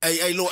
Hey, little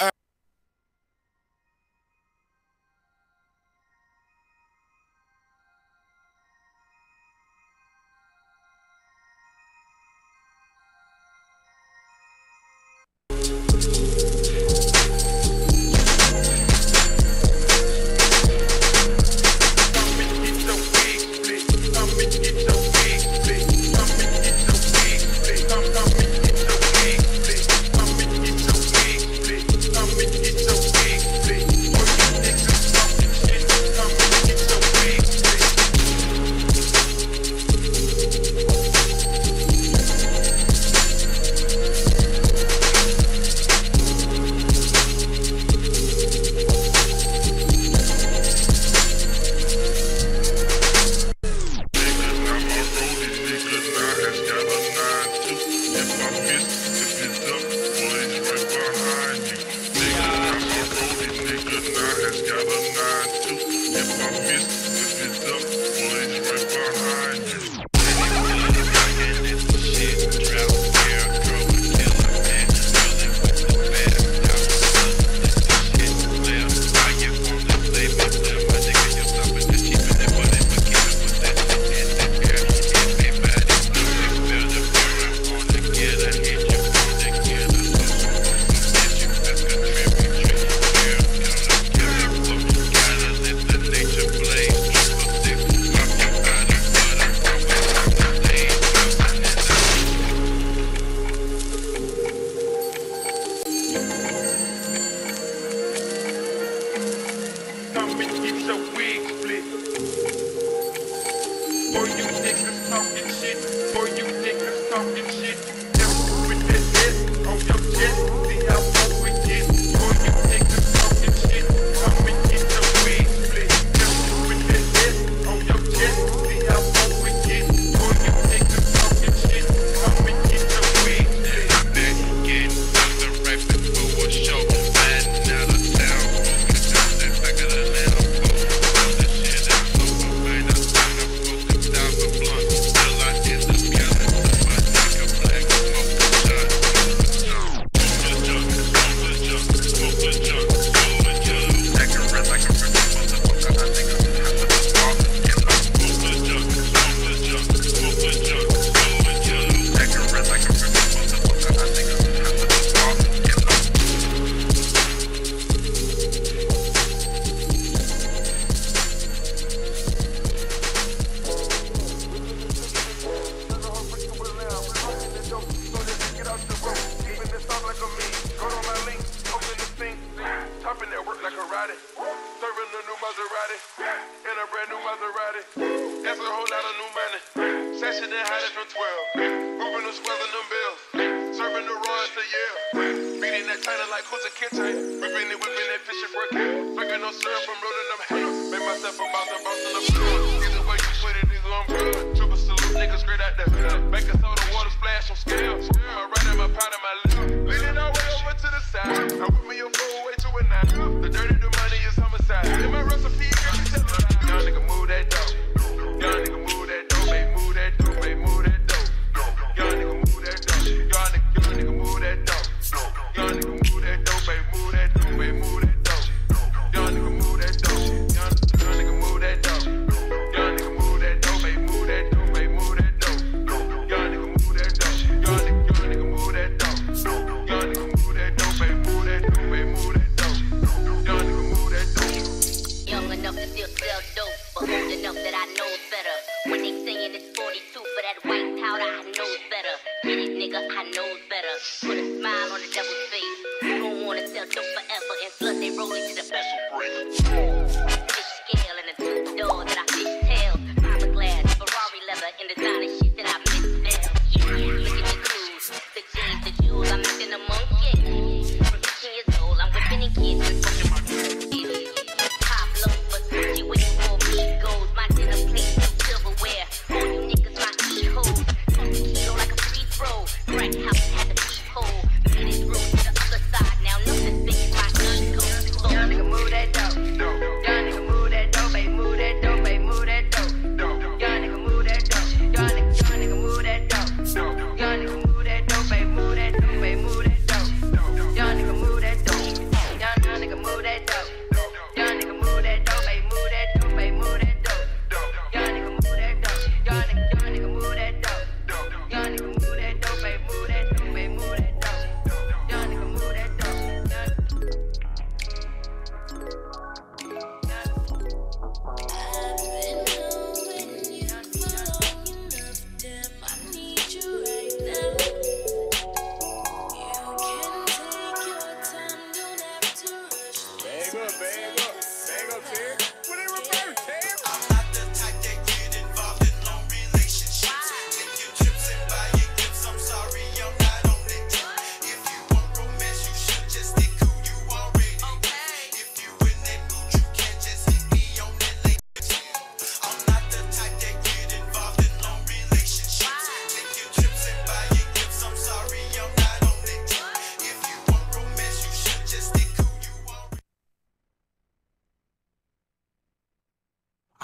Young nigga move that dope.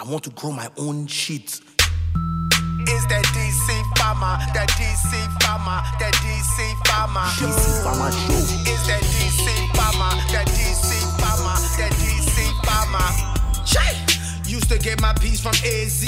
I want to grow my own shit. It's that DC Pharma, that DC Pharma, that DC Pharma Show. DC Pharma Show. It's that DC Pharma, that DC Pharma, that DC Pharma. Shit! Used to get my piece from AZ.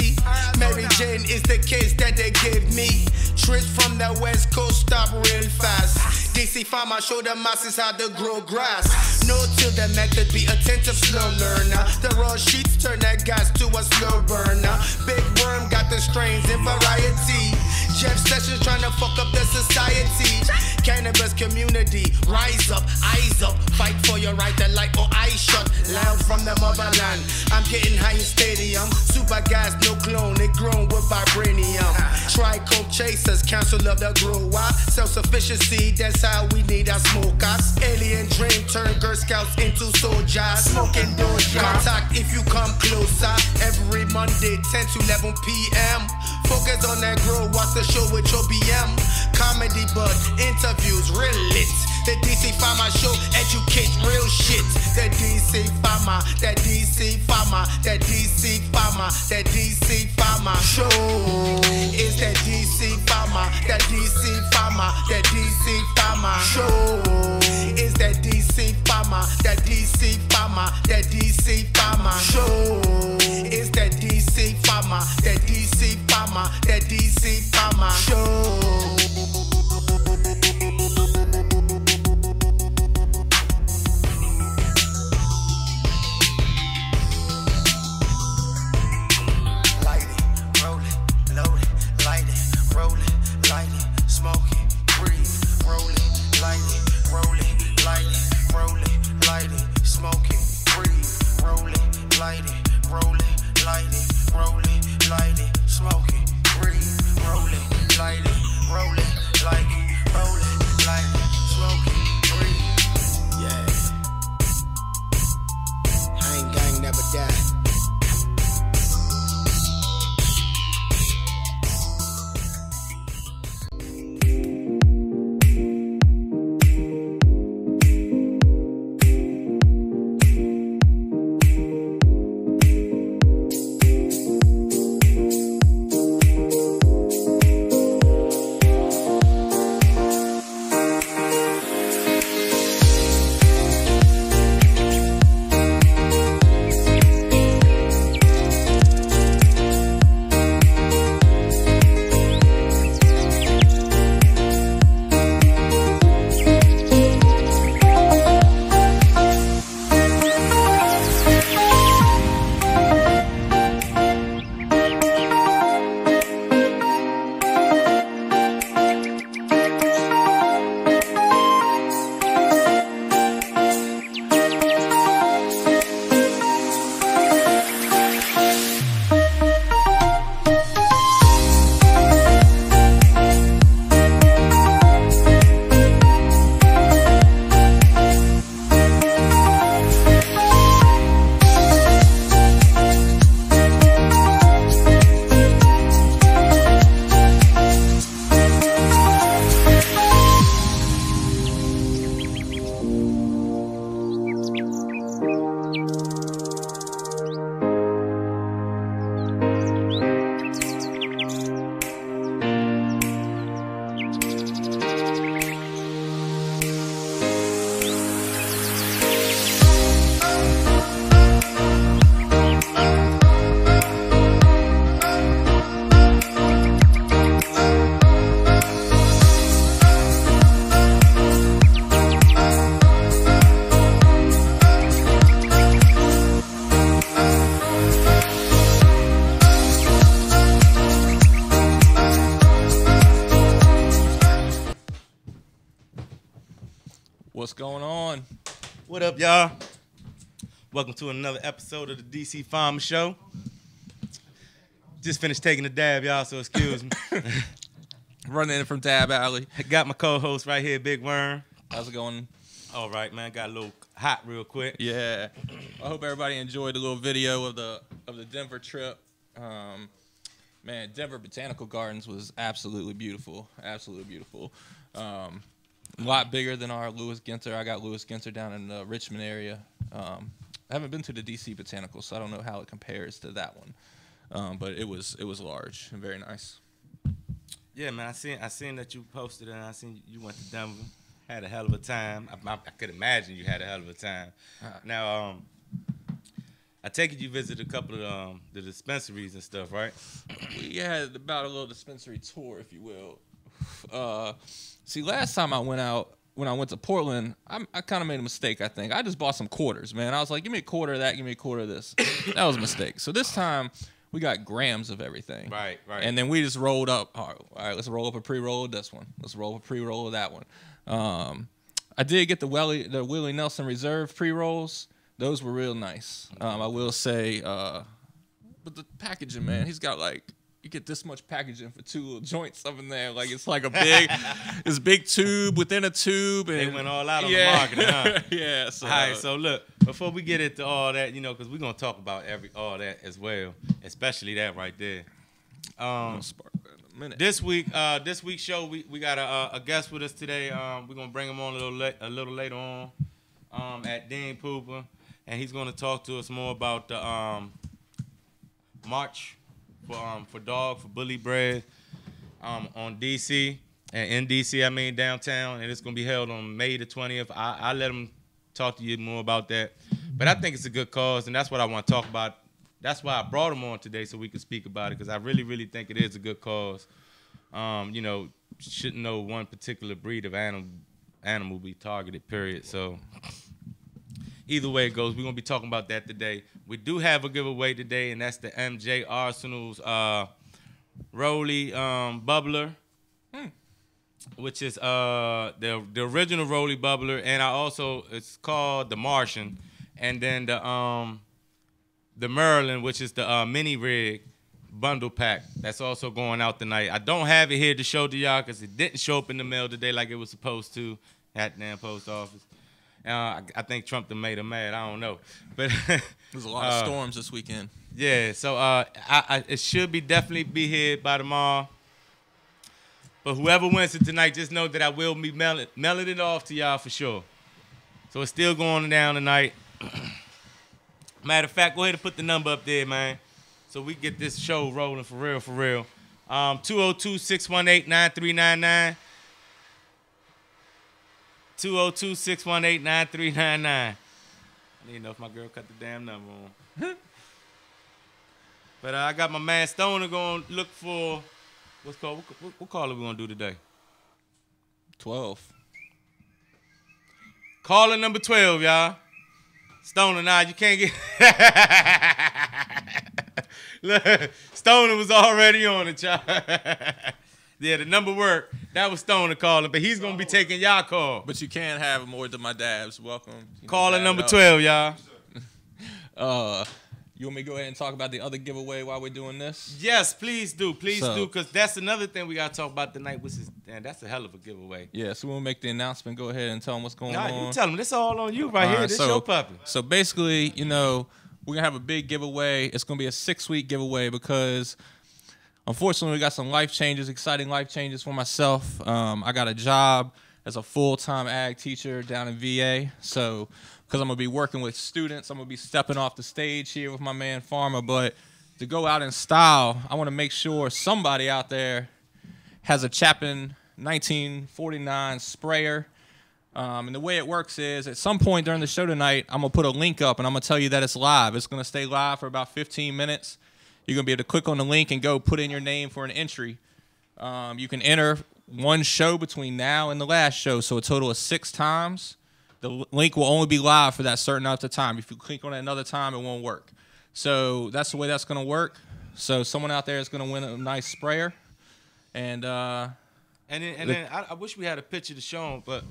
Mary Jane is the case that they gave me. Trips from the West Coast stop real fast. DC Pharma show the masses how to grow grass. No till the method, be attentive, slow learner. The raw sheets turn that gas to a slow burner. Big Worm got the strains in variety. Jeff Sessions trying to fuck up the society. Cannabis community, rise up, eyes up. Fight for your right to light or eyes shut. Loud from the motherland. I'm getting high in stadium. Super gas, no clone, it grown with vibranium. Trichome chasers, council of the grower. Self-sufficiency, that's how we need our smokers. Alien dream turn Girl Scouts into soldiers. Smoking doja. Contact if you come closer. Every Monday, 10 to 11 p.m. Focus on that grow, watch the show with your BM. Comedy but interviews real lit. The DC Pharma Show, educate real shit. The DC Pharma, that DC Pharma, that DC Pharma, that DC Pharma Show. It's that DC Pharma, that DC Pharma, that DC Pharma Show. It's that DC Pharma, that DC Pharma, that DC Pharma Show. It's that DC Pharma, that DC Pharma, that DC Pharma Show. What's going on? What up, y'all? Welcome to another episode of the DC Pharma Show. Just finished taking a dab, y'all, so excuse me. Running in from Dab Alley. Got my co-host right here, Big Worm. How's it going? All right, man. Got a little hot real quick. Yeah. I hope everybody enjoyed the little video of the Denver trip. Man, Denver Botanical Gardens was absolutely beautiful. Absolutely beautiful. A lot bigger than our Lewis Ginter. I got Lewis Ginter down in the Richmond area. haven't been to the DC Botanical, so I don't know how it compares to that one. But it was large and very nice. Yeah, man. I seen that you posted it, and I seen you went to Denver. Had a hell of a time. I could imagine you had a hell of a time. Now, I take it you visited a couple of the dispensaries and stuff, right? We had about a little dispensary tour, if you will. See, last time I went out, when I went to Portland, I kind of made a mistake, I think. I just bought some quarters, man. I was like, give me a quarter of that, give me a quarter of this. That was a mistake. So this time, we got grams of everything. Right. And then we just rolled up. All right, let's roll up a pre-roll of this one. Let's roll up a pre-roll of that one. I did get the Willie Nelson Reserve pre-rolls. Those were real nice. I will say, but the packaging, man, he's got like, you get this much packaging for 2 little joints up in there. Like, it's like a this big tube within a tube. And they went all out on the market, huh? Yeah. So, all right, so look, before we get into all that, you know, because we're going to talk about all that as well, especially that right there. Spark that in a minute. This week's show, we got a guest with us today. We're going to bring him on a little later on at Dean Pooper, and he's going to talk to us more about the March for Bully Bread on DC and in DC, I mean downtown, and it's gonna be held on May the 20th. I let him talk to you more about that, but I think it's a good cause, and that's what I want to talk about. That's why I brought him on today, so we could speak about it, because I really think it is a good cause. You know, shouldn't know one particular breed of animal be targeted, period. So either way it goes, we're going to be talking about that today. We do have a giveaway today, and that's the MJ Arsenal's Rolly Bubbler, which is the original Rolly Bubbler, and it's called the Martian, and then the Maryland, which is the mini rig bundle pack. That's also going out tonight. I don't have it here to show to y'all because it didn't show up in the mail today like it was supposed to at the damn post office. I think Trump done made him mad. I don't know, but there's a lot of storms this weekend. Yeah, so it should definitely be here by tomorrow. But whoever wins it tonight, just know that I will be mailing it off to y'all for sure. So it's still going down tonight. Matter of fact, go ahead and put the number up there, man, so we get this show rolling for real. 202-618-9399. 202-618-9399. I need to know if my girl cut the damn number on. But I got my man Stoner going to look for, what call are we going to do today? 12. Caller number 12, y'all. Stoner, nah, you can't get... Look, Stoner was already on it, y'all. Yeah, the number worked. That was Stoner calling, but he's going to be taking y'all call. But you can have more than my dabs. Welcome. Caller number 12, y'all. You want me to go ahead and talk about the other giveaway while we're doing this? Yes, please do. Please do, because that's another thing we got to talk about tonight, which is, damn, that's a hell of a giveaway. Yeah, so we'll make the announcement. Go ahead and tell them what's going on. You tell them. This all on you right here. This your puppy. So basically, you know, we're going to have a big giveaway. It's going to be a 6-week giveaway because, unfortunately, we got some life changes, exciting life changes for myself. I got a job as a full-time ag teacher down in VA. So, because I'm going to be working with students, I'm going to be stepping off the stage here with my man Pharma. But to go out in style, I want to make sure somebody out there has a Chapin 1949 sprayer. And the way it works is, at some point during the show tonight, I'm going to put a link up, and I'm going to tell you that it's live. It's going to stay live for about 15 minutes. You're going to be able to click on the link and go put in your name for an entry. You can enter one show between now and the last show, so a total of 6 times. The link will only be live for that certain amount of time. If you click on it another time, it won't work. So that's the way that's going to work. So someone out there is going to win a nice sprayer. And then I wish we had a picture to show them, but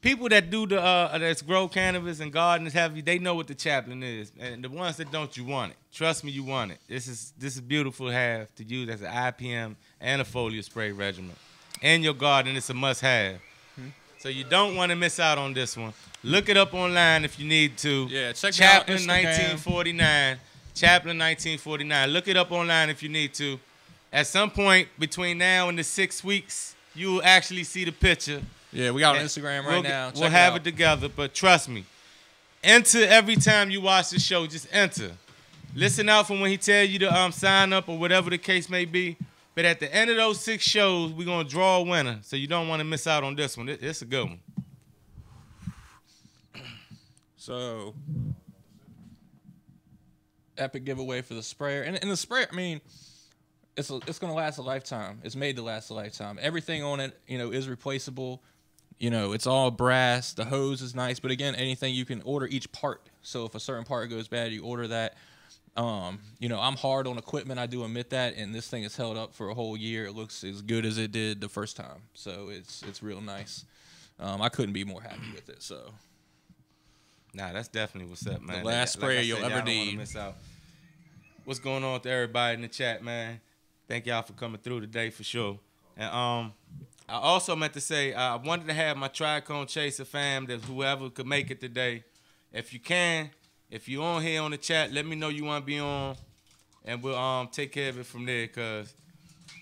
people that do that's grow cannabis and gardeners they know what the Chaplin is, and the ones that don't, you want it. Trust me, you want it. This is beautiful to have to use as an IPM and a foliar spray regimen. In your garden, it's a must-have. So you don't want to miss out on this one. Look it up online if you need to. Yeah, check Chaplin out Instagram. 1949. Chaplin 1949. Look it up online if you need to. At some point between now and the 6 weeks, you will actually see the picture. Yeah, we got on Instagram right now. We'll have it together, but trust me, enter every time you watch the show. Just enter. Listen out for when he tell you to sign up or whatever the case may be. But at the end of those 6 shows, we're going to draw a winner. So you don't want to miss out on this one. It's a good one. So, epic giveaway for the sprayer. And the sprayer, I mean, it's going to last a lifetime. It's made to last a lifetime. Everything on it, is replaceable. It's all brass. The hose is nice. But again, anything you can order each part. So if a certain part goes bad, you order that. I'm hard on equipment. I do admit that. And this thing is held up for a whole year. It looks as good as it did the first time. So it's real nice. I couldn't be more happy with it. So. Nah, that's definitely what's up, man. The last sprayer you'll ever need. Miss out. What's going on with everybody in the chat, man? Thank y'all for coming through today for sure. And I also meant to say I wanted to have my Tricone Chaser fam, that whoever could make it today. If you can, if you're on here on the chat, let me know you want to be on, and we'll take care of it from there. Cause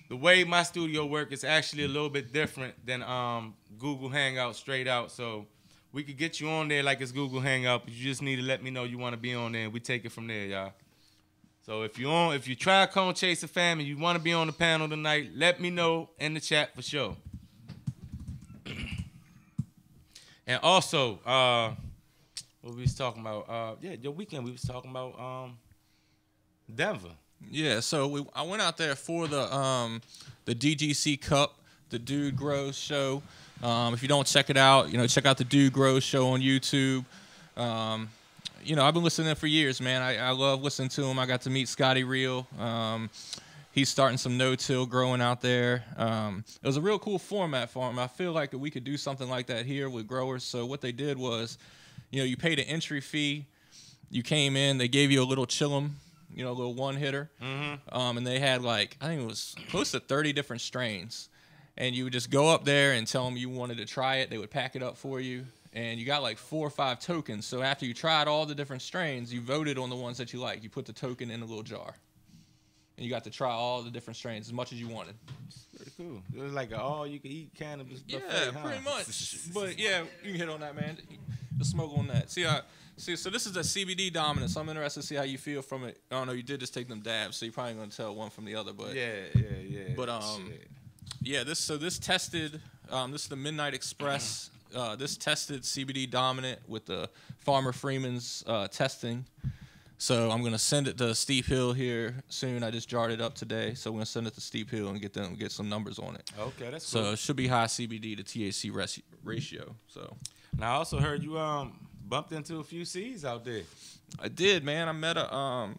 the way my studio work is actually a little bit different than Google Hangout straight out. So we could get you on there like it's Google Hangout, but you just need to let me know you want to be on there, and we take it from there, y'all. So if you Tricone Chaser fam and you want to be on the panel tonight, let me know in the chat for sure. And also, what we was talking about? Your weekend we was talking about Denver. Yeah, so I went out there for the DGC Cup, the Dude Grows show. If you don't check it out, check out the Dude Grows show on YouTube. I've been listening to him for years, man. I love listening to him. I got to meet Scotty Real. He's starting some no-till growing out there. It was a real cool format for him. I feel like we could do something like that here with growers. So what they did was, you paid an entry fee. You came in. They gave you a little chillum, a little one-hitter. Mm-hmm. And they had, I think it was close to 30 different strains. And you would just go up there and tell them you wanted to try it. They would pack it up for you. And you got 4 or 5 tokens. So after you tried all the different strains, you voted on the ones that you liked. You put the token in a little jar. And you got to try all the different strains as much as you wanted. Pretty cool. It was like an all-you-can-eat cannabis buffet, Yeah, pretty much. But, yeah, you can hit on that, man. Just smoke on that. So this is a CBD dominant, so I'm interested to see how you feel from it. I don't know, you did just take them dabs, so you're probably going to tell one from the other. But Yeah. But, yeah, this tested, this is the Midnight Express. This tested CBD dominant with the Farmer Freeman's testing. So I'm gonna send it to Steep Hill here soon. I just jarred it up today, so we're gonna send it to Steep Hill and get some numbers on it. Okay, that's cool. So it should be high CBD to THC ratio. So now I also heard you bumped into a few C's out there. I did, man. I met a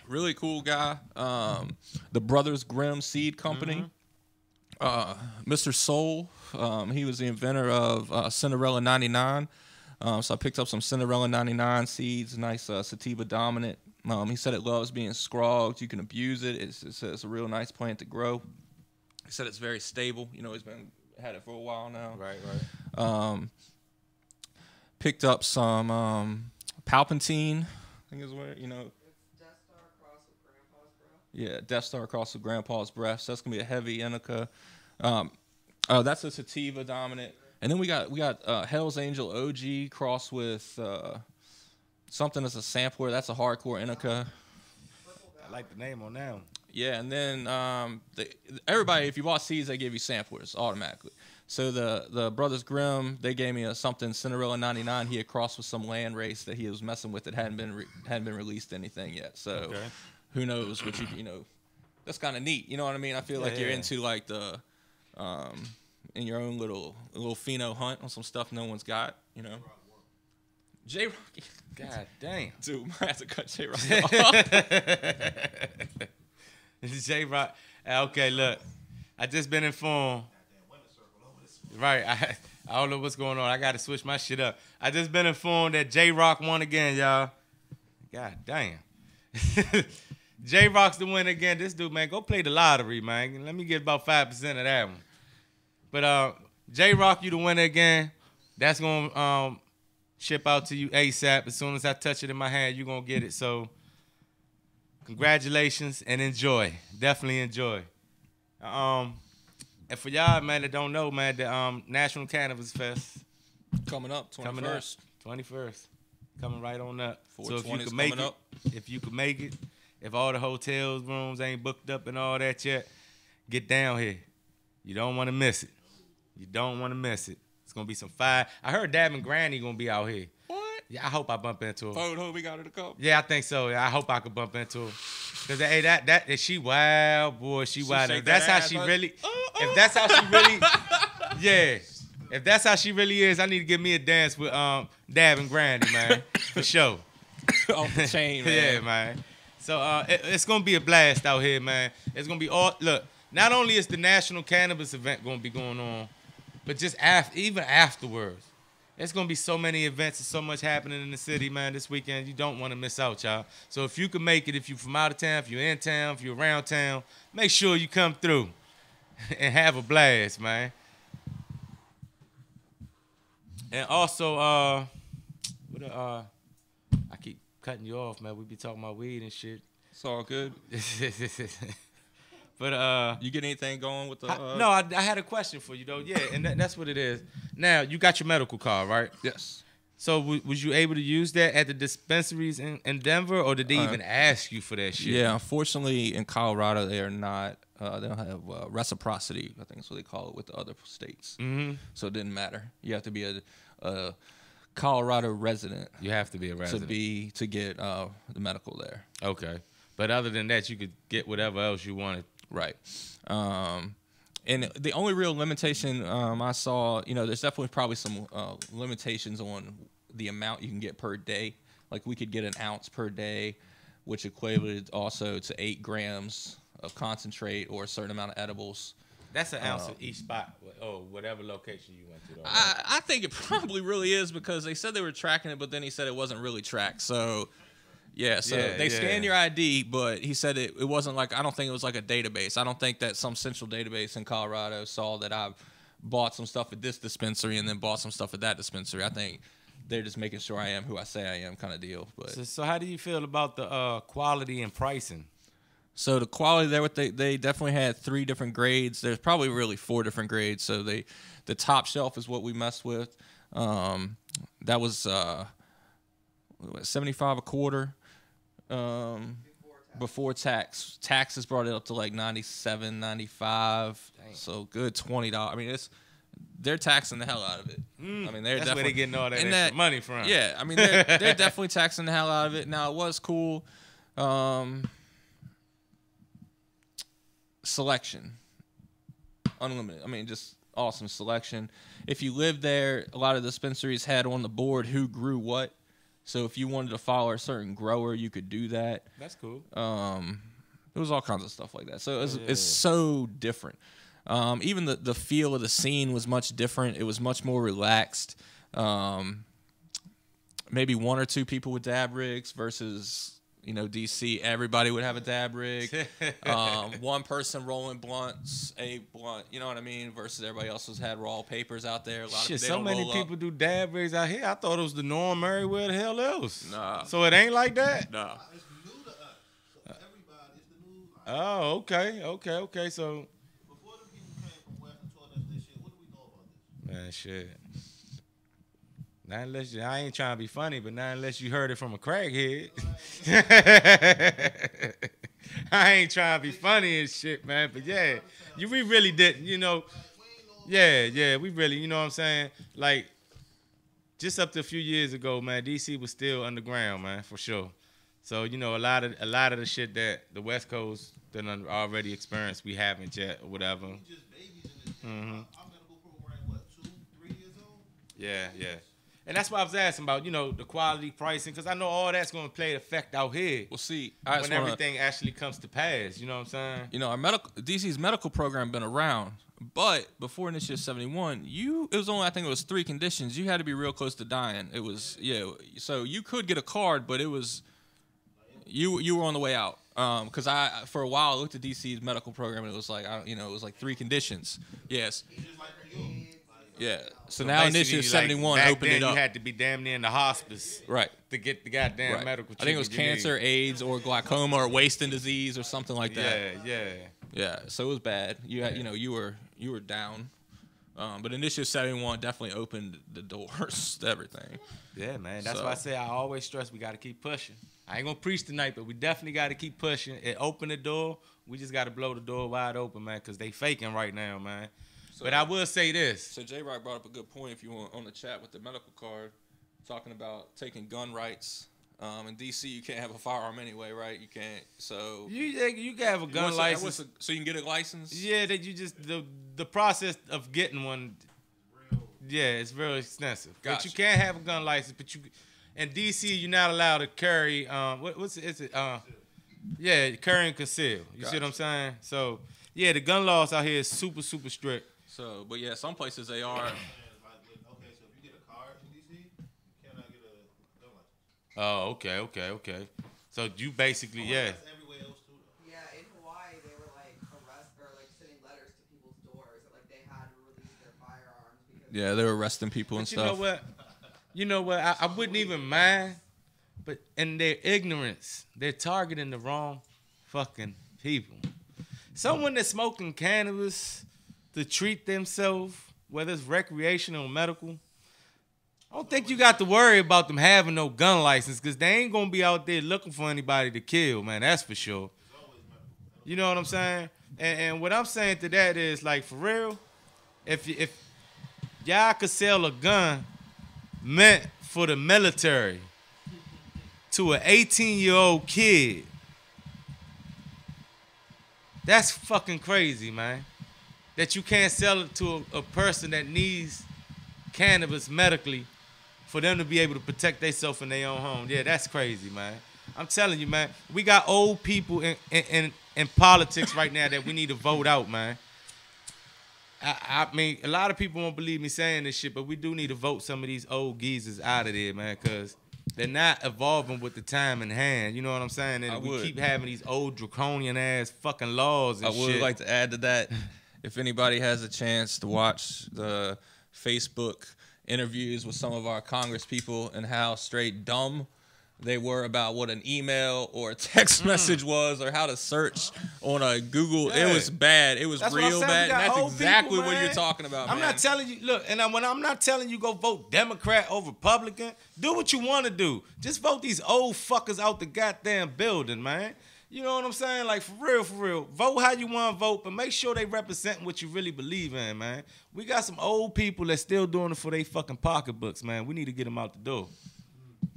really cool guy, the Brothers Grimm Seed Company. Mr. Soul, he was the inventor of Cinderella 99. So I picked up some Cinderella 99 seeds, nice sativa dominant. He said it loves being scrogged. You can abuse it. It's a real nice plant to grow. He said it's very stable. He's had it for a while now. Right. Picked up some Palpatine. I think is where It's Death Star cross with Grandpa's breath. Yeah, Death Star cross with Grandpa's breath. So that's gonna be a heavy indica. That's a sativa dominant. And then we got Hell's Angel OG crossed with something that's a sampler. That's a hardcore indica. I like the name on that one. Yeah, and then everybody, if you bought seeds, they give you samplers automatically. So the Brothers Grimm, they gave me something Cinderella 99. He had crossed with some land race that he was messing with that hadn't been released anything yet. So Okay. Who knows what that's kind of neat. You know what I mean? I feel like you're into the in your own little pheno hunt on some stuff no one's got. J-Rock. God damn. Dude, I have to cut J-Rock off. J-Rock. Okay, look. I just been informed. Right. I don't know what's going on. I got to switch my shit up. I just been informed that J-Rock won again, y'all. God damn. J-Rock's the winner again. This dude, man, go play the lottery, man. Let me get about 5% of that one. But J-Rock, you the winner again. That's going to ship out to you ASAP. As soon as I touch it in my hand, you're going to get it. So congratulations and enjoy. Definitely enjoy. And for y'all, man, that don't know, man, the National Cannabis Fest Coming up, 21st. 21st. coming right on up. So if you 420 is can make coming it, up. if you can make it, if all the hotels rooms ain't booked up and all that yet, get down here. You don't want to miss it. You don't want to miss it. It's gonna be some fire. I heard Dab and Granny gonna be out here. What? Yeah, I hope I bump into her. Photo, we got her to come. Yeah, I think so. Yeah, I hope I could bump into her. Cause hey, that she wild, boy. She wild. shake If that's that how ass, she huh? really. If that's how she really. Yeah. If that's how she really is, I need to give me a dance with Dab and Granny, man, for sure. Off the chain, man. Yeah, man. So it's gonna be a blast out here, man. It's gonna be all. Look, not only is the National Cannabis event gonna be going on, but just even afterwards. There's going to be so many events and so much happening in the city, man, this weekend. You don't want to miss out, y'all. So if you can make it, if you're from out of town, if you're in town, if you're around town, make sure you come through and have a blast, man. And also, I keep cutting you off, man. We be talking about weed and shit. It's all good. But You get anything going with the? no, I had a question for you though. Yeah, and that's what it is. Now you got your medical card, right? Yes. So was you able to use that at the dispensaries in Denver, or did they even ask you for that shit? Yeah, unfortunately, in Colorado, they are not. They don't have reciprocity. I think that's what they call it with the other states. Mm-hmm. So it didn't matter. You have to be a Colorado resident You have to be a resident. to get the medical there. Okay. But other than that, you could get whatever else you wanted. Right. And the only real limitation I saw, there's definitely probably some limitations on the amount you can get per day. Like we could get an ounce per day, which equated also to 8 grams of concentrate or a certain amount of edibles. That's an ounce of each spot, or whatever location you went to. Though, right? I think it probably really is because they said they were tracking it, but then he said it wasn't really tracked. So... Yeah, so they scan your ID, but he said it wasn't like, I don't think it was like a database. I don't think that some central database in Colorado saw that I've bought some stuff at this dispensary and then bought some stuff at that dispensary. I think they're just making sure I am who I say I am kind of deal. But So how do you feel about the quality and pricing? So the quality there, they definitely had 3 different grades. There's probably really 4 different grades. So the top shelf is what we messed with. That was $75 a quarter. Before taxes brought it up to like $97, $95. So good $20. I mean, they're taxing the hell out of it. I mean, That's where they're getting all that extra money from. Yeah, I mean, they're definitely taxing the hell out of it. Now it was cool. Selection, unlimited. I mean, just awesome selection. If you live there, a lot of dispensaries had on the board who grew what. So if you wanted to follow a certain grower, you could do that. That's cool. It was all kinds of stuff like that. So it's so different. Even the feel of the scene was much different. It was much more relaxed. Maybe 1 or 2 people with dab rigs versus, DC, everybody would have a dab rig. One person rolling blunts, a blunt, you know what I mean? Versus everybody else has had raw papers out there. A lot Shit, of they so don't many roll people up. do dab rigs out here. I thought it was the norm everywhere the hell else. Nah. So it ain't like that? No. It's new to us. So everybody, it's the new. Oh, okay. So, Before the people came from West and told us this shit, what do we know about this? man, shit. Not unless I ain't trying to be funny, but not unless you heard it from a crackhead. I ain't trying to be funny and shit, man. But yeah, we really did, Yeah, we really, you know what I'm saying? Like, just up to a few years ago, man, DC was still underground, man, for sure. So, a lot of the shit that the West Coast done already experienced, we haven't yet or whatever. We just babies in this shit. Mm-hmm. Our medical program, what, 2, 3 years old? Yeah. And that's why I was asking about, the quality, pricing, because I know all that's going to play an effect out here Well, see, when everything actually comes to pass. You know what I'm saying? our DC's medical program been around, but before Initiative 71, it was only, I think it was 3 conditions. You had to be real close to dying. It was, so you could get a card, but it was, you were on the way out. Because for a while, I looked at DC's medical program, and it was like, it was like 3 conditions. Yes. Yeah. So now basically, Initiative 71 back opened then it up. You had to be damn near in the hospice Right. to get the goddamn Right. medical treatment. I think it was you need. cancer, AIDS, or glaucoma, or wasting disease, or something like that. Yeah. Yeah. So it was bad. You had, you were down. But Initiative 71 definitely opened the doors to everything. Yeah, man. That's why I say I always stress we got to keep pushing. I ain't going to preach tonight, but we definitely got to keep pushing. It opened the door. We just got to blow the door wide open, man, because they faking right now, man. So, but I will say this. So J-Rock brought up a good point if you want on the chat with the medical card, talking about taking gun rights. In D.C., you can't have a firearm anyway, right? You can't. So you can have a gun license. So you can get a license? Yeah, that you just the process of getting one. Yeah, it's very extensive. Gotcha. But you can't have a gun license. But you, in D.C., you're not allowed to carry. What's it? Yeah, carry and conceal. You see what I'm saying? So yeah, the gun laws out here is super strict. So, but yeah, some places they are. Okay, so if you get a card in DC, you cannot get a gun license. Oh, okay. So you basically, yeah. That's everywhere else too, though. Yeah, in Hawaii, they were like sending letters to people's doors that like they had to release their firearms because. Yeah, they were arresting people and But stuff. You know what? I wouldn't even mind, but in their ignorance, they're targeting the wrong fucking people. Someone that's smoking cannabis to treat themselves, whether it's recreational or medical, I don't think you got to worry about them having no gun license because they ain't going to be out there looking for anybody to kill, man. That's for sure. You know what I'm saying? And what I'm saying to that is, like, for real, if y'all could sell a gun meant for the military to an 18-year-old kid, that's fucking crazy, man. That you can't sell it to a person that needs cannabis medically for them to be able to protect themselves in their own home. Yeah, that's crazy, man. I'm telling you, man. We got old people in politics right now that we need to vote out, man. I mean, a lot of people won't believe me saying this shit, but we do need to vote some of these old geezers out of there, man, because they're not evolving with the time in hand. You know what I'm saying? And we keep having these old draconian-ass fucking laws and shit. I would like to add to that, if anybody has a chance to watch the Facebook interviews with some of our Congress people and how straight dumb they were about what an email or a text message was or how to search on a Google. Yeah. It was bad. It was real bad. And that's exactly people, what you're talking about, I'm man. not telling you, look, and when I'm not telling you go vote Democrat or Republican, do what you want to do. Just vote these old fuckers out the goddamn building, man. You know what I'm saying? Like, for real. Vote how you want to vote, but make sure they represent what you really believe in, man. We got some old people that's still doing it for their fucking pocketbooks, man. We need to get them out the door.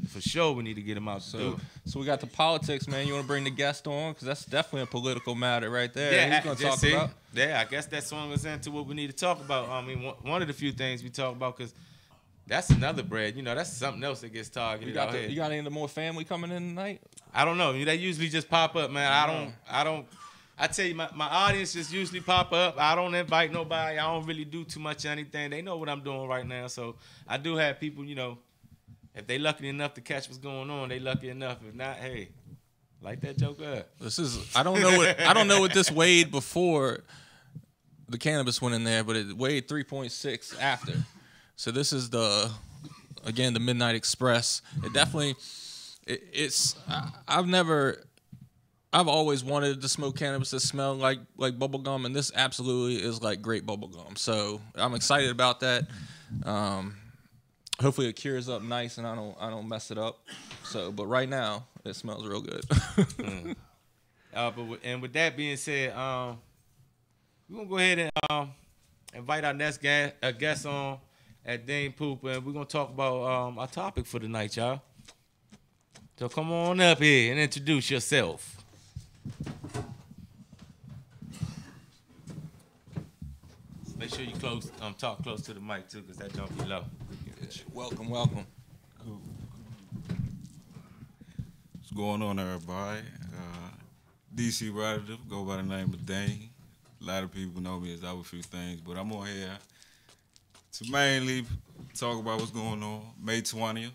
For sure, we need to get them out the door. So we got the politics, man. You want to bring the guest on? Because that's definitely a political matter right there. Yeah, he's going to talk about. Yeah, I guess that song is into what we need to talk about. I mean, one of the few things we talk about, because that's another bread. You know, that's something else that gets targeted out here. You got any more family coming in tonight? I don't know. They usually just pop up, man. I don't. I tell you, my audience just usually pop up. I don't invite nobody. I don't really do too much of anything. They know what I'm doing right now. So I do have people, you know, if they lucky enough to catch what's going on, they lucky enough. If not, hey, light that joke up. I don't know what this weighed before the cannabis went in there, but it weighed 3.6 after. So this is the Midnight Express. It definitely I've always wanted to smoke cannabis that smell like bubble gum, and this absolutely is like great bubble gum. So I'm excited about that. Hopefully it cures up nice and I don't mess it up. So, but right now it smells real good. But with that being said, we're gonna go ahead and invite our next guest on at Dane Poop, and we're gonna talk about our topic for the night, y'all. So come on up here and introduce yourself. Make sure you talk close to the mic too, cause that jump be low. Welcome. Cool. What's going on, everybody? DC relative, go by the name of Dane. A lot of people know me as other few things, but I'm on here to mainly talk about what's going on. May 20th.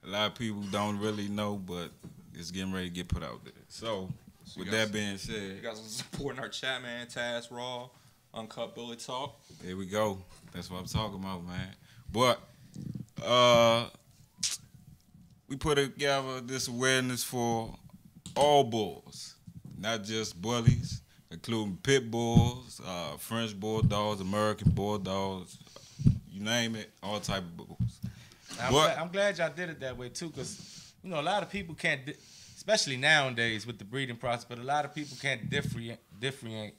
A lot of people don't really know, but it's getting ready to get put out there. So with that being said, you guys are supporting our chat, man. Taz, Raw, Uncut Bully Talk. There we go. That's what I'm talking about, man. But we put together this awareness for all bulls, not just bullies. including pit bulls, French bulldogs, American bulldogs, you name it, all type of bulls. I'm glad y'all did it that way too, because you know a lot of people can't, especially nowadays with the breeding process, but a lot of people can't differentiate.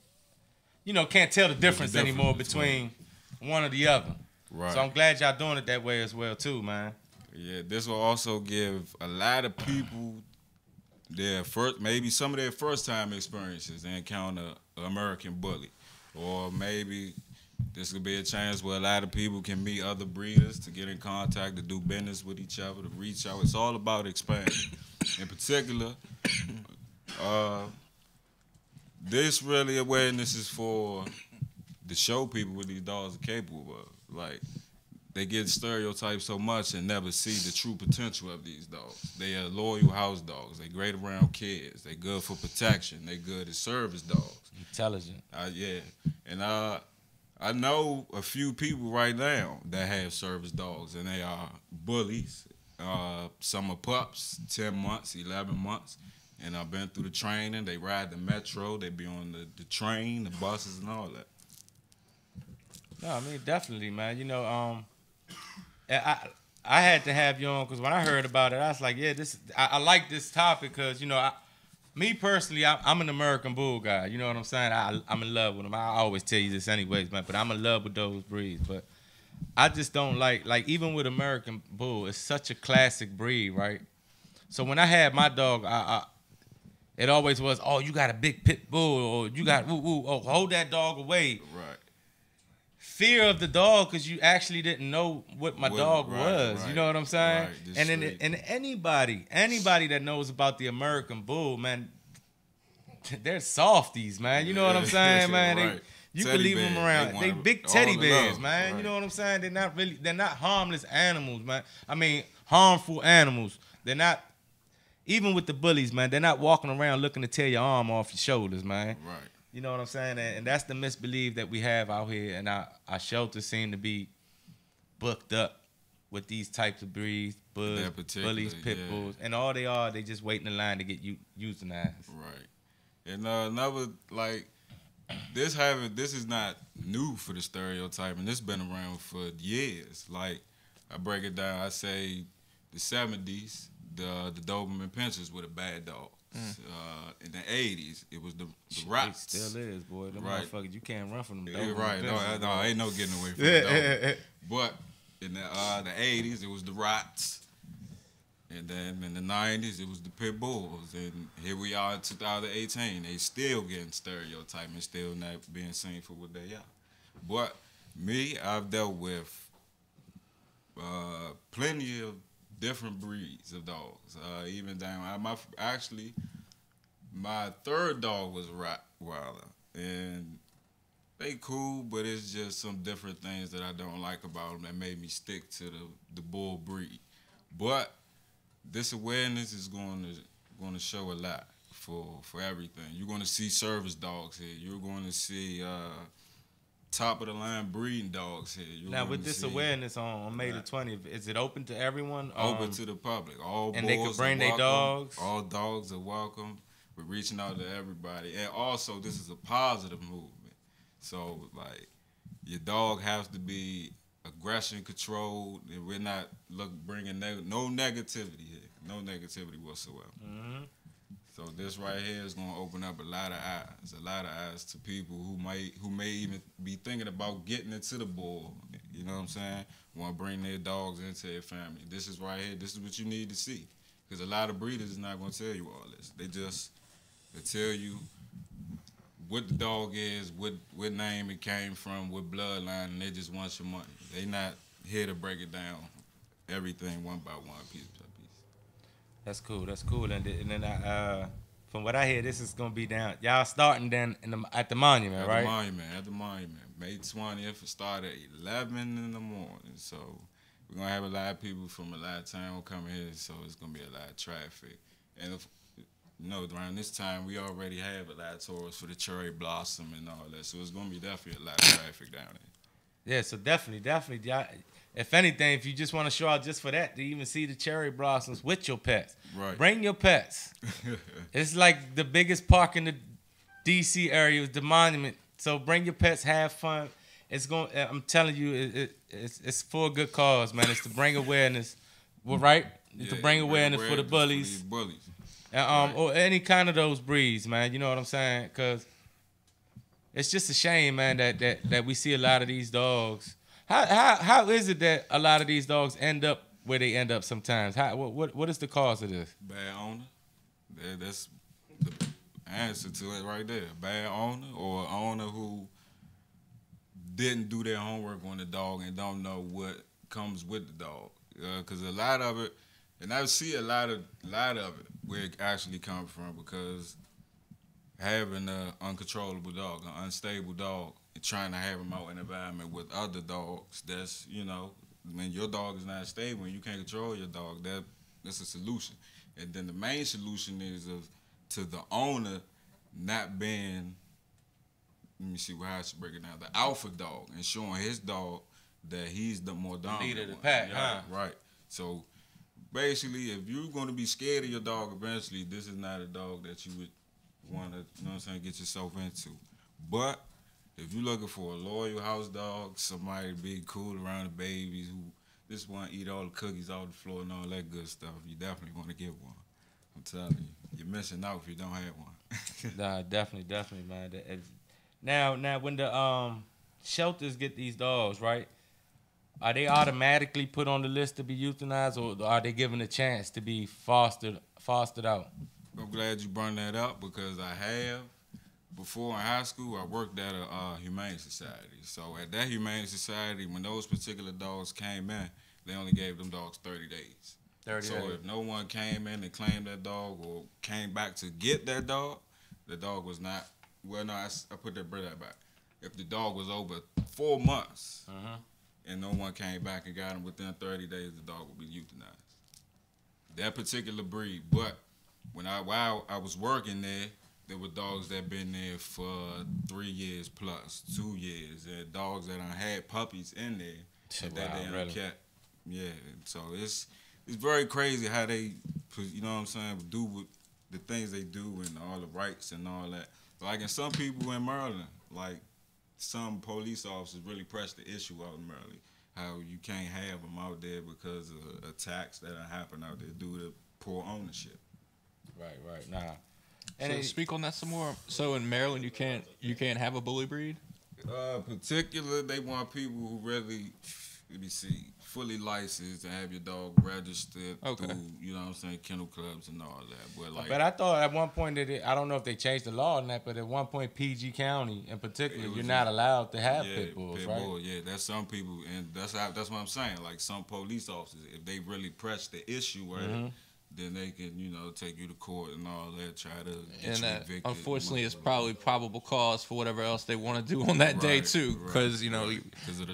You know, can't tell the difference anymore between one or the other. Right. So I'm glad y'all doing it that way as well too, man. Yeah, this will also give a lot of people maybe some of their first time experiences and encounter an American bully, or maybe this could be a chance where a lot of people can meet other breeders, to get in contact, to do business with each other, to reach out. It's all about expanding. In particular, this really awareness is for to show people what these dogs are capable of. Like, they get stereotyped so much and never see the true potential of these dogs. They are loyal house dogs. They great around kids. They good for protection. They good as service dogs. Intelligent. Yeah. And I know a few people right now that have service dogs, and they are bullies. Some are pups, 10 months, 11 months. And I've been through the training. They ride the metro. They be on the train, the buses, and all that. No, I mean, definitely, man. You know, I had to have you on because when I heard about it, I was like, yeah, I like this topic because, you know, me personally, I'm an American Bull guy. You know what I'm saying? I'm in love with them. I always tell you this anyways, man, but I'm in love with those breeds. But I just don't like even with American Bull, it's such a classic breed, right? So when I had my dog, it always was, oh, you got a big pit bull, or you got, oh, hold that dog away. Right. Fear of the dog because you actually didn't know what my dog was. Right. You know what I'm saying? Right, and anybody that knows about the American Bull, man, they're softies, man. You know what I'm saying, man? Right. You Teddy can leave bears. them around. They big teddy bears, man. Right. You know what I'm saying? They're not harmless animals, man. I mean, harmful animals. They're not, even with the bullies, man, they're not walking around looking to tear your arm off your shoulders, man. Right. You know what I'm saying? And that's the misbelief that we have out here. And our shelters seem to be booked up with these types of breeds, bullies, pit bulls. And all they just waiting in line to get euthanized. Right. And another, like, this is not new for the stereotype, and this been around for years. Like, I break it down, I say the 70s, the Doberman Pinschers were the bad dogs. In the 80s, it was the Rots. It still is, boy. Them right. Motherfuckers, you can't run from them. Yeah, right. No, ain't no getting away from them. But in the 80s, it was the Rots. And then in the 90s, it was the Pit Bulls. And here we are in 2018. They still getting stereotyped and still not being seen for what they are. But me, I've dealt with plenty of different breeds of dogs. Even down, my third dog was a Rottweiler, and they cool, but it's just some different things that I don't like about them that made me stick to the bull breed. But this awareness is going to show a lot for everything. You're going to see service dogs here. You're going to see top of the line breeding dogs here. Now with this awareness on May the 20th, is it open to everyone? Open to the public. All and bulls they can bring their dogs. All dogs are welcome. We're reaching out to everybody, and also this is a positive movement. So like, your dog has to be aggression controlled, and we're not bringing no negativity here, no negativity whatsoever. Mm-hmm. So this right here is going to open up a lot of eyes to people who may even be thinking about getting into the bull. You know what I'm saying? Want to bring their dogs into their family. This is right here. This is what you need to see, because a lot of breeders is not going to tell you all this. They tell you what the dog is, what name it came from, what bloodline, and they just want your money. They not here to break it down, everything one by one, piece by piece. That's cool. And then from what I hear, this is gonna be down. Y'all starting then at the monument, right? At the monument. May 20th. It start at 11 in the morning. So we're gonna have a lot of people from a lot of town coming here. So it's gonna be a lot of traffic. And around this time we already have a lot of tourists for the cherry blossom and all that. So it's gonna be definitely a lot of traffic down there. Yeah. So definitely. Y'all, if anything, if you just want to show out just for that, to even see the cherry blossoms with your pets, right? Bring your pets. It's like the biggest park in the DC area, the monument. So bring your pets, have fun. It's going. I'm telling you, it's for a good cause, man. It's to bring awareness, well, right? It's to bring awareness for the bullies, and, or any kind of those breeds, man. You know what I'm saying? Because it's just a shame, man, that we see a lot of these dogs. How is it that a lot of these dogs end up where they end up sometimes? What is the cause of this? Bad owner. That's the answer to it right there. Bad owner or owner who didn't do their homework on the dog and don't know what comes with the dog. Because a lot of it, and I see a lot of it where it actually comes from, because having an uncontrollable dog, an unstable dog, and trying to have him out in an environment with other dogs, that's, you know, when your dog is not stable and you can't control your dog, that's a solution. And then the main solution is to the owner not being, let me see how I should break it down, the alpha dog, and showing his dog that he's the more dominant leader of the one. pack, Yeah, right. So basically, if you're going to be scared of your dog eventually, this is not a dog that you would want to, you know what I'm saying, get yourself into. But if you're looking for a loyal house dog, somebody be cool around the babies, who just want to eat all the cookies off the floor and all that good stuff, you definitely want to get one. I'm telling you, you're missing out if you don't have one. Nah, definitely, man. Now, when the shelters get these dogs, right? Are they automatically put on the list to be euthanized, or are they given a chance to be fostered out? I'm glad you brought that up, because I have. Before in high school, I worked at a humane society. So at that humane society, when those particular dogs came in, they only gave them dogs 30 days. 30 days. So if no one came in and claimed that dog or came back to get that dog, the dog was not, well, no, I put that back. If the dog was over 4 months and no one came back and got him within 30 days, the dog would be euthanized. That particular breed. But while I was working there were dogs that been there for 3 years plus, 2 years, and dogs that had puppies in there that they really kept. Yeah, so it's very crazy how they, you know what I'm saying, do with the things they do and all the rights and all that. Like in some people in Maryland, like some police officers really press the issue out in Maryland, how you can't have them out there because of attacks that happen out there due to poor ownership. Right. Nah. And so speak on that some more. So in Maryland, you can't have a bully breed. Particular, they want people who really, let me see, fully licensed to have your dog registered through, you know what I'm saying, kennel clubs and all that. But I thought at one point that I don't know if they changed the law on that, but at one point PG County in particular, you're not allowed to have pit bulls, right? Bull, yeah, that's some people, and that's what I'm saying. Like some police officers, if they really press the issue, right, then they can, you know, take you to court and all that, try to get you evicted. Unfortunately, it's probably probable cause for whatever else they want to do on that day too, because you know.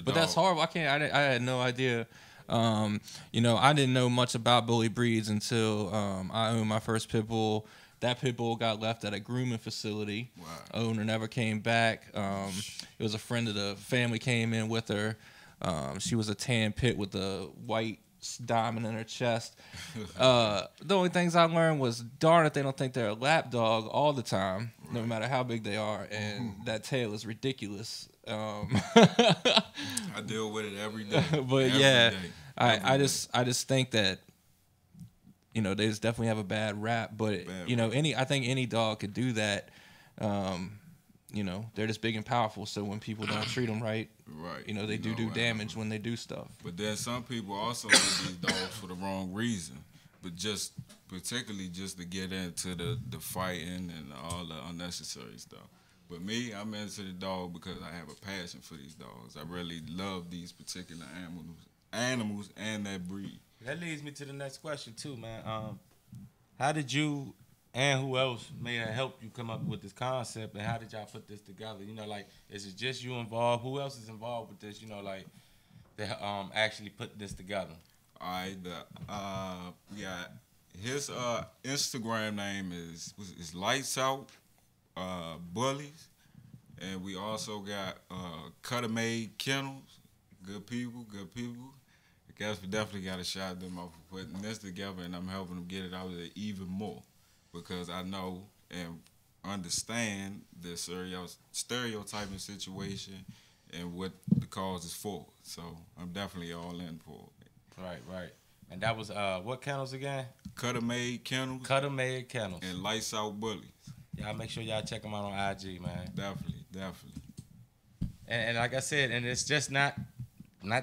But that's horrible. I had no idea. You know, I didn't know much about bully breeds until I owned my first pit bull. That pit bull got left at a grooming facility. Wow. Owner never came back. It was a friend of the family came in with her. She was a tan pit with a white diamond in her chest. The only things I learned was, darn it, they don't think they're a lap dog all the time, no matter how big they are, and that tail is ridiculous. I deal with it every day. But I just think that, you know, they just definitely have a bad rap. But you know, I think any dog could do that. You know, they're just big and powerful. So when people don't treat them right, you know, they do damage when they do stuff. But then some people also get these dogs for the wrong reason, but just particularly just to get into the fighting and all the unnecessary stuff. But me, I'm into the dog because I have a passion for these dogs. I really love these particular animals and that breed. That leads me to the next question too, man. How did you and who else may have helped you come up with this concept, and how did y'all put this together? You know, like, is it just you involved? Who else is involved with this? You know, like, they actually put this together. All right, his Instagram name is Lights Out bullyz, and we also got Cutter Made Kennels. Good people. I guess we definitely got to shout them out for putting this together, and I'm helping them get it out there even more, because I know, and understand the stereotyping situation and what the cause is for. So I'm definitely all in for it. Right. And that was what kennels again? Cutter Made Kennels Cutter-made kennels. and Lights Out bullyz. Y'all make sure y'all check them out on IG, man. Definitely. And like I said, and it's just not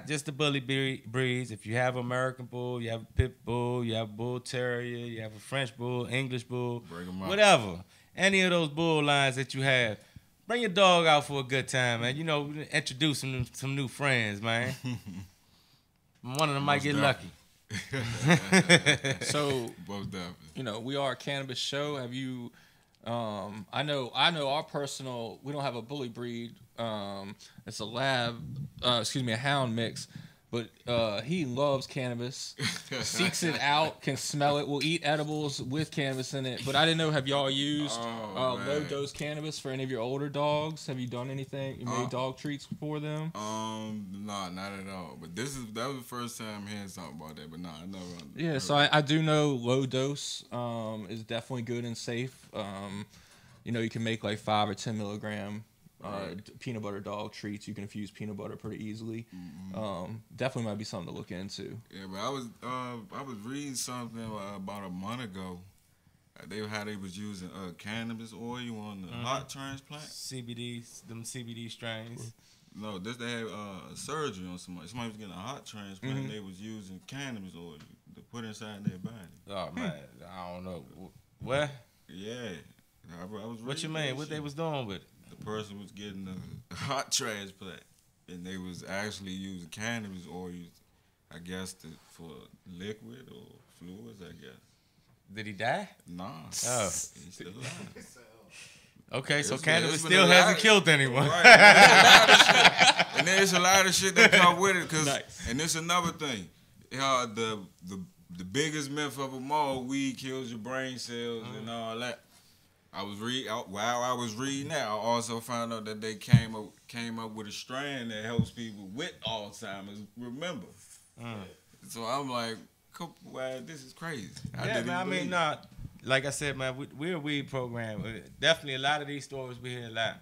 just the bully breeds. If you have American Bull, you have a Pit Bull, you have a Bull Terrier, you have a French Bull, English Bull, Bring 'em out. whatever. Any of those bull lines that you have, bring your dog out for a good time, man. You know, introduce them to some new friends, man. One of them might get lucky. So, Most definitely. you know, we are a cannabis show. Have you? I know our personal. We don't have a bully breed. It's a a hound mix, but he loves cannabis, seeks it out, can smell it, will eat edibles with cannabis in it. But I didn't know. Have y'all used low dose cannabis for any of your older dogs? Have you done anything? You made dog treats for them? No, not at all. But that was the first time hearing something about that. But no, I never. Yeah, so I do know low dose is definitely good and safe. You know, you can make like 5 or 10 milligram peanut butter dog treats. You can infuse peanut butter pretty easily. Definitely might be something to look into. Yeah, but I was reading something about a month ago. How they was using cannabis oil on the heart transplant. Them CBD strains. No, they had surgery on somebody. Somebody was getting a heart transplant. And they was using cannabis oil to put inside their body. Oh man, I don't know. What? Yeah, I was. What you reading mean? that What they shit. was doing with it? The person was getting a heart transplant, and they was actually using cannabis oil, I guess, for liquid or fluids. I guess. Did he die? Nah. Oh. He's still alive. Okay, so It's cannabis been still a lot hasn't of- killed anyone. Right. And there's a lot of shit that come with it. And it's another thing. The biggest myth of them all, weed kills your brain cells and all that. While I was reading that, I also found out that they came up with a strain that helps people with Alzheimer's remember. So I'm like, wow, this is crazy. Like I said, man, we're a weed program. Definitely a lot of these stories we hear a lot.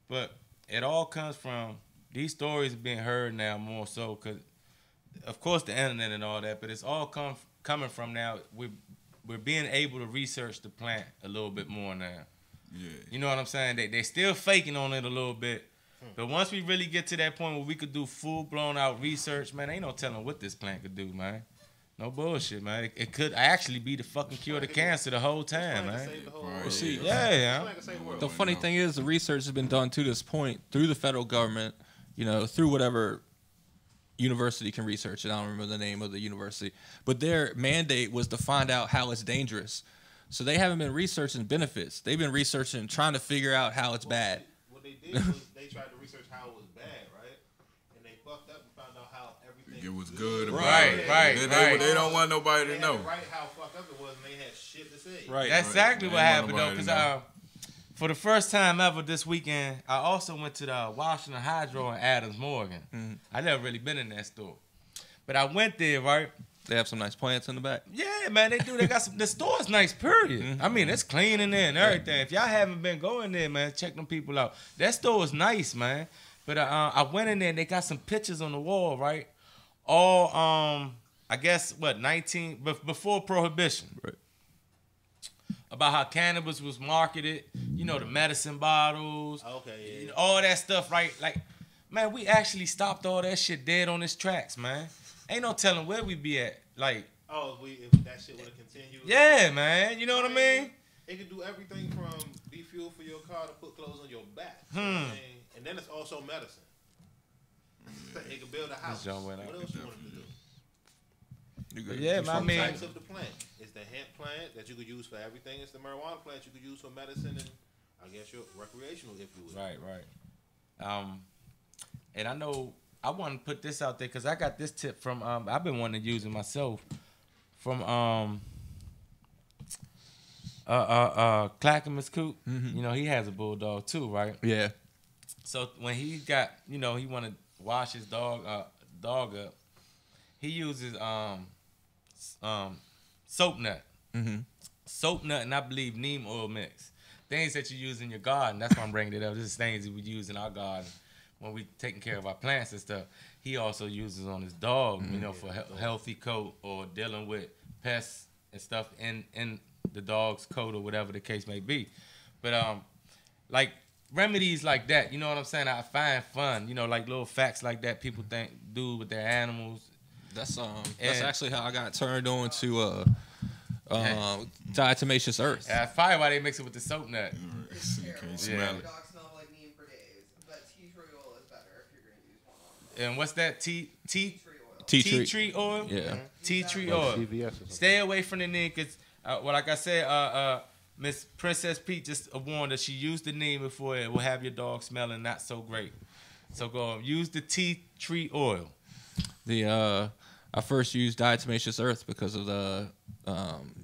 But it all comes from, these stories are being heard now more so because, of course, the internet and all that, but it's all coming from now, we're being able to research the plant a little bit more now. Yeah. You know what I'm saying? They still faking on it a little bit. But once we really get to that point where we could do full-blown out research, man, ain't no telling what this plant could do, man. No bullshit, man. It could actually be the fucking cure to cancer the whole time, man. Well, see, the funny thing is, the research has been done to this point through the federal government, you know, through whatever university can research it. I don't remember the name of the university. But their mandate was to find out how it's dangerous. So they haven't been researching benefits. They've been researching, trying to figure out how it's bad. What they did was they tried to research how it was bad, right? And they fucked up and found out how everything It was good about Right, it. right. They don't want nobody They to had know. to write how fucked up it was, and they had shit to say. Right. That's exactly what Ain't happened, though, nobody because know. for the first time ever this weekend, I also went to the Washington Hydro in Adams Morgan. I never really been in that store. But I went there, right? They have some nice plants in the back. Yeah, man, they do. They got some. The store's nice, period. I mean, it's clean in there and everything. If y'all haven't been going there, man, check them people out. That store is nice, man. But I went in there and they got some pictures on the wall, right? All I guess before Prohibition. Right. About how cannabis was marketed, you know, the medicine bottles, Okay, yeah. all that stuff, right? Like, man, we actually stopped all that shit dead on its tracks, man. Ain't no telling where we be at. Like, If that shit would have continued. yeah, man, you know what I mean? It could do everything from be fuel for your car to put clothes on your back. You know what I mean? And then it's also medicine. It could build a house. This joint went What out. else you want it to do? Yeah, man, I mean, Types of the plant. It's the hemp plant that you could use for everything. It's the marijuana plant you could use for medicine and I guess your recreational, if you would. right. And I know I want to put this out there because I got this tip from I've been wanting to use it myself from Clackamas Coop. You know, he has a bulldog too, right? Yeah. So when he got, you know, he want to wash his dog up, he uses soap nut. Soap nut and I believe neem oil mix. things that you use in your garden. That's why I'm bringing it up. This is things that we use in our garden when we taking care of our plants and stuff. He also uses on his dog, you know, for healthy coat or dealing with pests and stuff in the dog's coat or whatever the case may be. But like remedies like that, you know what I'm saying? I find fun, you know, like little facts like that people do with their animals. That's actually how I got turned on to diatomaceous earth. That's probably why they mix it with the soap nut. It's You terrible. can't smell My it. dog smelled like neem for days. But tea tree oil is better if you're going to use one on them. And what's that? Tea Tea tree oil. Tea tree oil? Yeah. Tea tree Like oil. CVS or something. Stay away from the neem because, well, like I said, Miss Princess Pete just warned us she used the neem before it will have your dog smelling not so great. So go use the tea tree oil. I first used diatomaceous earth because of the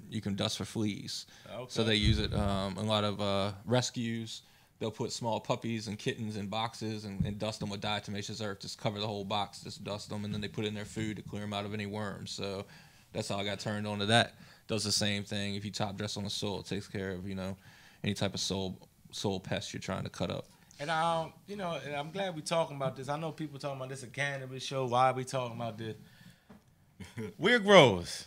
you can dust for fleas. Okay. So they use it in a lot of rescues. They'll put small puppies and kittens in boxes and dust them with diatomaceous earth. Just cover the whole box, just dust them, and then they put it in their food to clear them out of any worms. So that's how I got turned on to that. Does the same thing. If you top dress on the soil, it takes care of, you know, any type of soil pest you're trying to cut up. And you know, and I'm glad we're talking about this. I know people talking about this a cannabis show. Why are we talking about this? We're growers.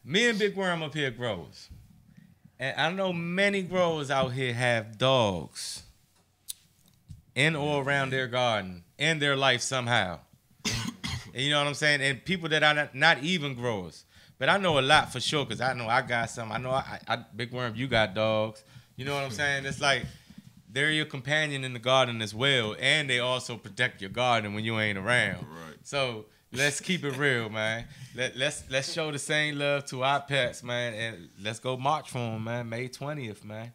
Me and Big Worm up here growers. And I know many growers out here have dogs in or around their garden, in their life somehow. And you know what I'm saying? And people that are not even growers. But I know a lot for sure because I know I got some. I know I Big Worm, you got dogs. You know what I'm saying? It's like they're your companion in the garden as well. And they also protect your garden when you ain't around. Right. So let's keep it real, man. Let's show the same love to our pets, man, and let's go march for them, man. May 20th, man.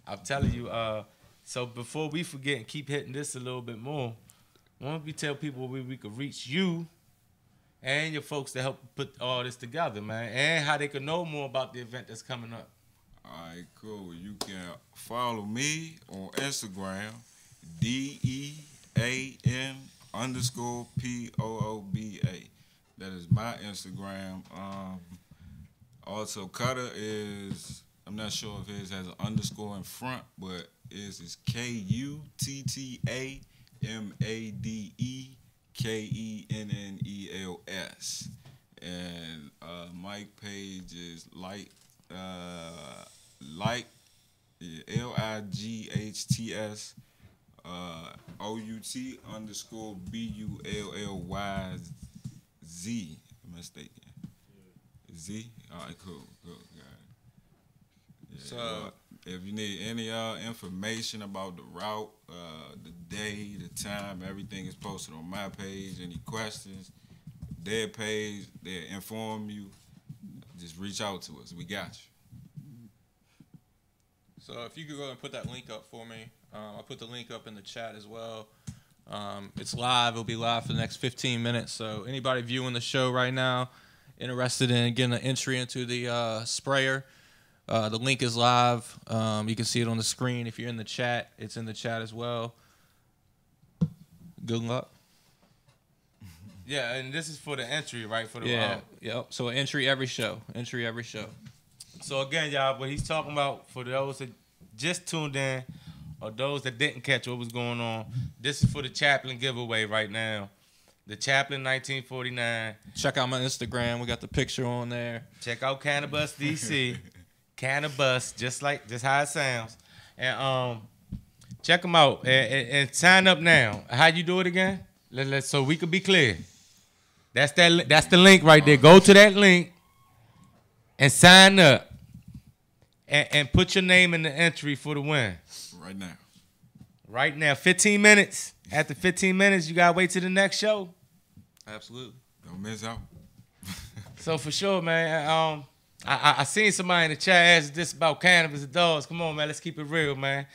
I'm telling you. So before we forget and keep hitting this a little bit more, why don't we tell people where we could reach you and your folks to help put all this together, man, and how they can know more about the event that's coming up. All right, cool. You can follow me on Instagram, DEAN_POOBA. That is my Instagram. Also, Cutter is, I'm not sure if it has an underscore in front, but it's KUTTAMADEKENNELS. And Mike page is LIGHTS OUT_BULLYZ. Mistaken. Z? All right, cool. Got it. Yeah, So if you need any information about the route, the day, the time, everything is posted on my page. Any questions, their page, they'll inform you. Just reach out to us. We got you. So if you could go and put that link up for me. I'll put the link up in the chat as well. It's live. It'll be live for the next 15 minutes. So anybody viewing the show right now, interested in getting an entry into the sprayer, the link is live. You can see it on the screen. If you're in the chat, it's in the chat as well. Good luck. Yeah, and this is for the entry, right? For the Yep. So entry every show. Entry every show. So again, y'all, what he's talking about for those that just tuned in or those that didn't catch what was going on, this is for the Chaplain giveaway right now. The Chaplain 1949. Check out my Instagram. We got the picture on there. Check out Cannabis DC. Cannabis, just how it sounds. And check them out and sign up now. How you do it again? So we could be clear. That's the link right there. Go to that link and sign up. And put your name in the entry for the win. Right now. Right now, 15 minutes. After 15 minutes, you gotta wait till the next show. Absolutely. Don't miss out. So for sure, man. I seen somebody in the chat ask this about cannabis and dogs. Come on, man. Let's keep it real, man.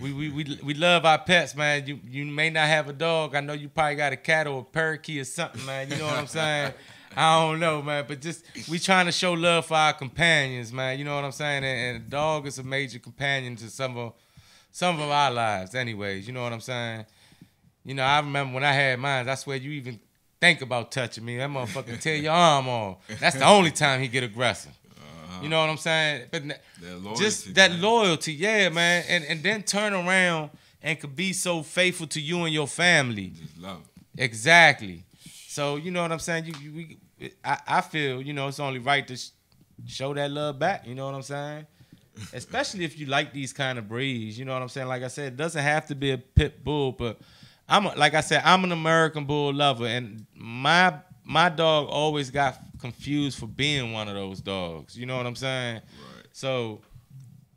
We love our pets, man. You may not have a dog. I know you probably got a cat or a parakeet or something, man. You know what I'm saying? I don't know, man. But just we trying to show love for our companions, man. You know what I'm saying? And a dog is a major companion to some of our lives, anyways. You know what I'm saying? You know, I remember when I had mine. I swear you even think about touching me. That motherfucker tear your arm off. That's the only time he get aggressive. You know what I'm saying? But That loyalty, just that man. loyalty, yeah, man. And then turn around and could be so faithful to you and your family. Just love it. Exactly. So you know what I'm saying? I feel, you know, it's only right to show that love back. You know what I'm saying? Especially if you like these kind of breeds. You know what I'm saying? Like I said, it doesn't have to be a pit bull, but like I said, I'm an American bull lover, and my dog always got confused for being one of those dogs. You know what I'm saying? Right. So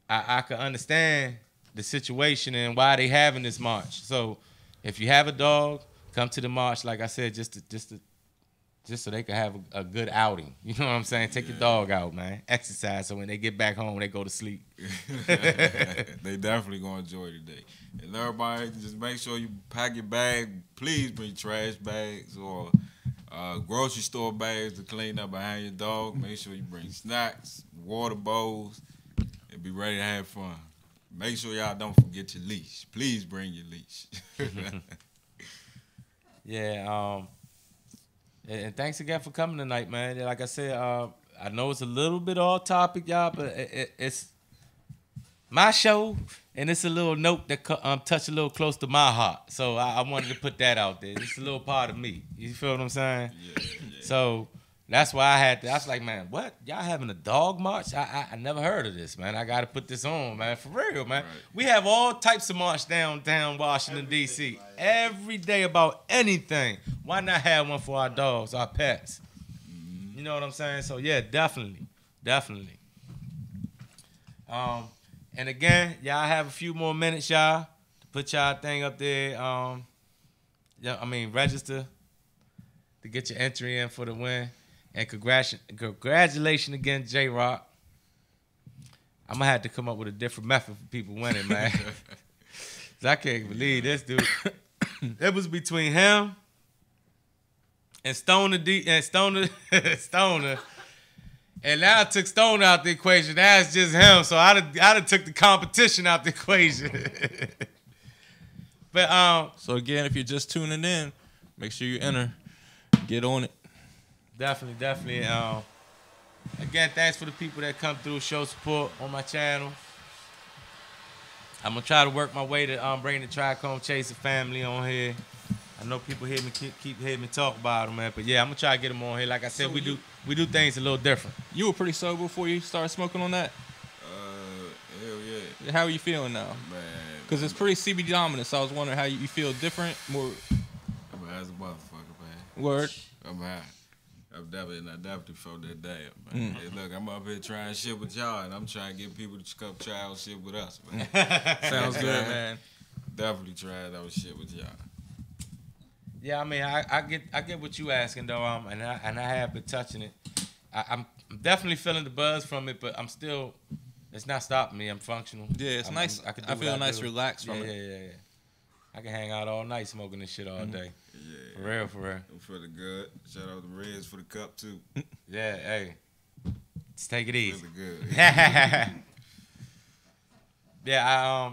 I can understand the situation and why they having this march. So if you have a dog, come to the march. Like I said, just so they can have a good outing. You know what I'm saying? Take your dog out, man. Exercise so when they get back home, they go to sleep. They definitely gonna enjoy today. And everybody, just make sure you pack your bag. Please bring trash bags or grocery store bags to clean up behind your dog. Make sure you bring snacks, water bowls, and be ready to have fun. Make sure y'all don't forget your leash. Please bring your leash. Yeah, and thanks again for coming tonight, man. Like I said, I know it's a little bit off topic, y'all, but it's my show, and it's a little note that touched a little close to my heart. So I wanted to put that out there. It's a little part of me. You feel what I'm saying? Yeah. So that's why I was like, man, what? Y'all having a dog march? I never heard of this, man. I got to put this on, man. For real, man. Right. We have all types of march downtown Washington, D.C. Every day about anything. Why not have one for our dogs, our pets? You know what I'm saying? So, yeah, definitely. And again, y'all have a few more minutes, y'all, to put y'all thing up there. Register to get your entry in for the win. And congratulations again, J-Rock. I'm going to have to come up with a different method for people winning, man. 'Cause I can't believe this, dude. It was between him and Stoner. And now I took Stoner out the equation. Now it's just him. So I done took the competition out the equation. But So again, if you're just tuning in, make sure you enter. Get on it. Definitely. Again, thanks for the people that come through, show support on my channel. I'm gonna try to work my way to bring the Trichome Chaser family on here. I know people hear me keep hearing me talk about them, man. But yeah, I'm gonna try to get them on here. Like I said, so we do things a little different. You were pretty sober before you started smoking on that? Hell yeah. How are you feeling now? Man. Because it's pretty CBD dominant, so I was wondering how you feel different, more. I'm high as a motherfucker, man. Word. I'm high. I definitely felt that day, man. Hey, look, I'm up here trying shit with y'all, and I'm trying to get people to come try out shit with us, man. Sounds good, man. Definitely trying out shit with y'all. Yeah, I mean, I get what you asking though, and I have been touching it. I'm definitely feeling the buzz from it, but I'm still, it's not stopping me. I'm functional. Yeah, it's nice. I feel nice, relaxed from it. Yeah. I can hang out all night smoking this shit all day. Yeah. For real. I'm feeling good. Shout out to Reds for the cup too. Yeah, hey. Let's take it easy. Feeling good. Yeah,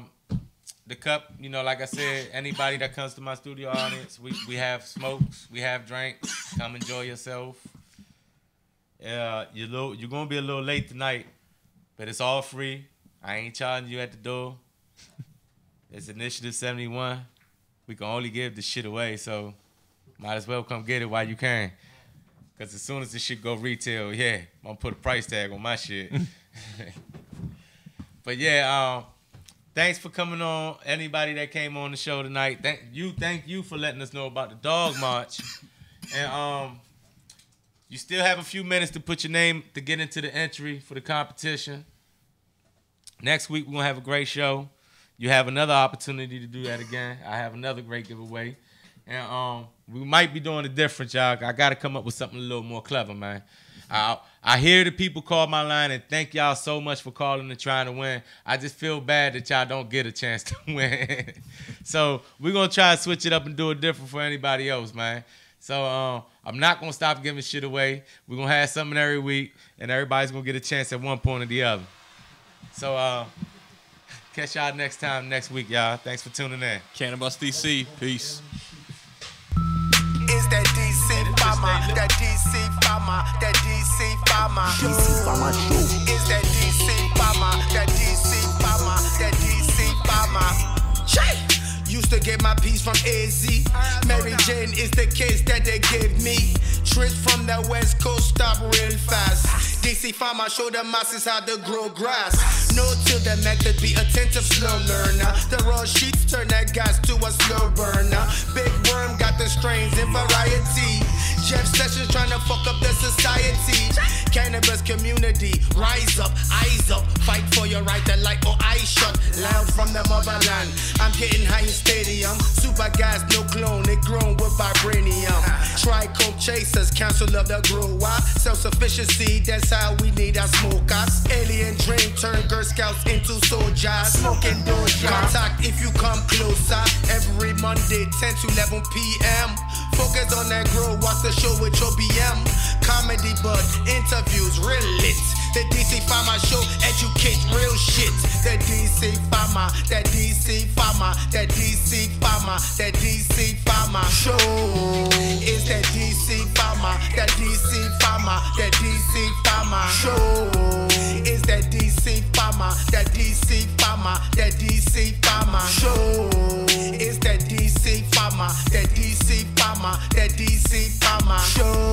the cup, you know, like I said, anybody that comes to my studio audience, we have smokes, we have drinks. Come enjoy yourself. You're gonna be a little late tonight, but it's all free. I ain't charging you at the door. It's Initiative 71. We can only give the shit away, so might as well come get it while you can. Because as soon as this shit go retail, yeah, I'm going to put a price tag on my shit. But yeah, thanks for coming on. Anybody that came on the show tonight, thank you for letting us know about the dog march. And you still have a few minutes to put your name to get into the entry for the competition. Next week, we're going to have a great show. You have another opportunity to do that again. I have another great giveaway. And we might be doing it different, y'all. I got to come up with something a little more clever, man. I hear the people call my line, and thank y'all so much for calling and trying to win. I just feel bad that y'all don't get a chance to win. So we're going to try to switch it up and do it different for anybody else, man. So I'm not going to stop giving shit away. We're going to have something every week, and everybody's going to get a chance at one point or the other. So catch y'all next week, y'all. Thanks for tuning in. Cannabis DC. Peace. Is that DC Pharma? That DC Pharma? That DC Pharma? DC Pharma Show. get my peace from AZ. Mary Jane is the case that they give me. Trips from the West Coast stop real fast. DC Pharma show the masses how to grow grass. No to the method, be attentive, slow learner. The raw sheets turn that gas to a slow burner. Big Worm got the strains in variety. Jeff Sessions trying to fuck up the society. Cannabis community, rise up, eyes up. Fight for your right to light or eye shut. Loud from the motherland, I'm getting high in stadium. Super gas, no clone, it grown with vibranium. Try coke chasers, council of the grower. Self-sufficiency, that's how we need our smokers. Alien dream turn Girl Scouts into soldiers. Smoking doja. Contact if you come closer. Every Monday, 10 to 11 p.m. Focus on that grow, watch the show with your BM. Comedy bud, interviews, real lit. The DC Pharma Show, educate real shit. The DC Pharma, that DC Pharma, that DC Pharma, that DC Pharma Show. Is that DC Pharma, that DC Pharma, that DC Pharma Show. Is that DC Pharma, that DC Pharma, that DC Pharma Show. Is that DC Pharma, that DC Pharma, that DC Pharma Show.